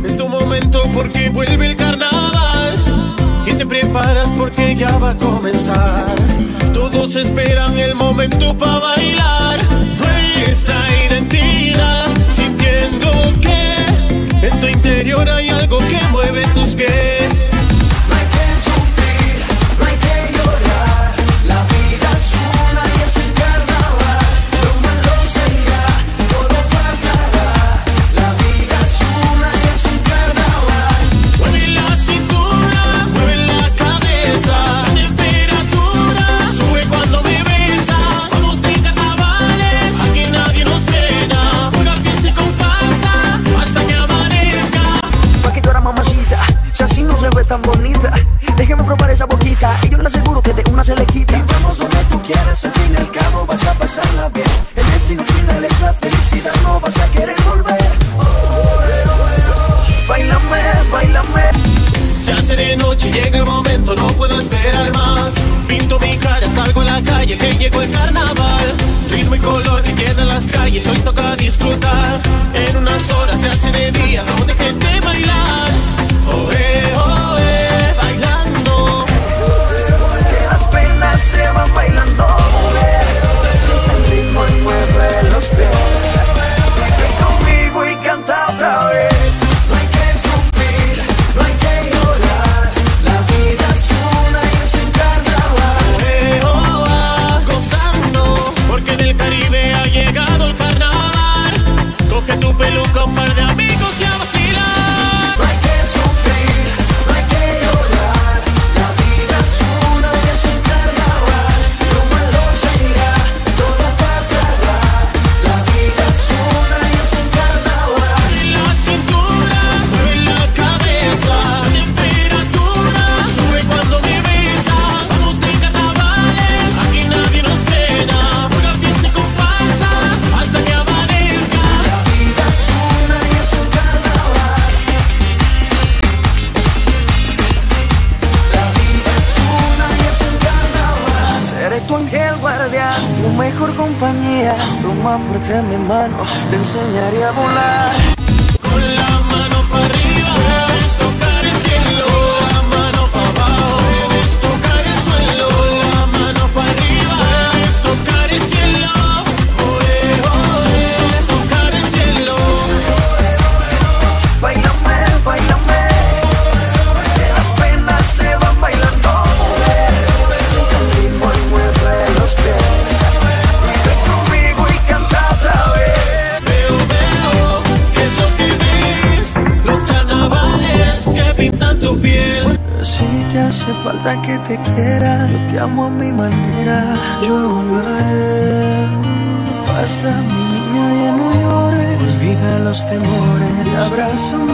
Es tu momento porque vuelve el carnaval y te preparas porque ya va a comenzar. Todos esperan el momento para bailar nuestra identidad, sintiendo que en tu interior hay algo que mueve tus pies. No hay que sufrir, no hay que llorar. La vida es una y es un carnaval. Lo malo se irá, todo pasará. La vida es una y es un carnaval. Mueve la cintura, mueve la cabeza. La temperatura sube cuando me besas. Somos de carnavales, aquí nadie nos frena. Una fiesta y comparsa hasta que amanezca. Pa' que llora mamacita, si así no se ve tan bonita. Déjeme probar esa boquita y yo le aseguro que de una se le quita. Y vamos donde tú quieras, al fin y al cabo vas a pasarla bien. El destino final es la felicidad, no vas a querer volver. Báilame, báilame. Se hace de noche, llega el momento, no puedo esperar más. Pinto mi cara, salgo a la calle, que llegó el carnaval. Ritmo y color que llena las calles, hoy toca disfrutar. En unas horas se hace de día, no dejes de bailar. Bailando. Que las penas se van bailando. Siente el ritmo y mueve los pies. Ven conmigo y canta otra vez. No hay que sufrir, no hay que llorar. La vida es una y es un carnaval. Gozando, porque en el Caribe ha llegado el carnaval. Coge tu peluca, un par de amigos y a vacilar. No hay que sufrir, no hay que llorar. La vida es una y es un carnaval. Lo malo se irá, todo pasará. La vida es una y es un carnaval. Mueve la cintura, mueve la cabeza. La temperatura sube cuando me besas. Somos de carnavales, aquí nadie nos frena. Una fiesta y comparsa hasta que amanezca. La vida es una y es un carnaval. La vida es una y es un carnaval. Seré tu ángel guardián, tu mejor compañía. Toma fuerte mi mano, te enseñaré a volar. Con la mano para arriba, debes tocar el cielo. La mano para abajo, debes tocar el suelo. La mano para arriba, debes tocar el cielo. Debes tocar el cielo. Báilame, báilame. Que las penas se van bailando. Siente el ritmo y mueve los pies. Ven conmigo y canta otra vez. Veo, ¿qué es lo que ves? Los carnavales que pintan tu piel. Si te hace falta que te quiera, yo te amo a mi manera. Yo lo haré. Basta, mi niña, ya no llores. Olvida los temores y abrázame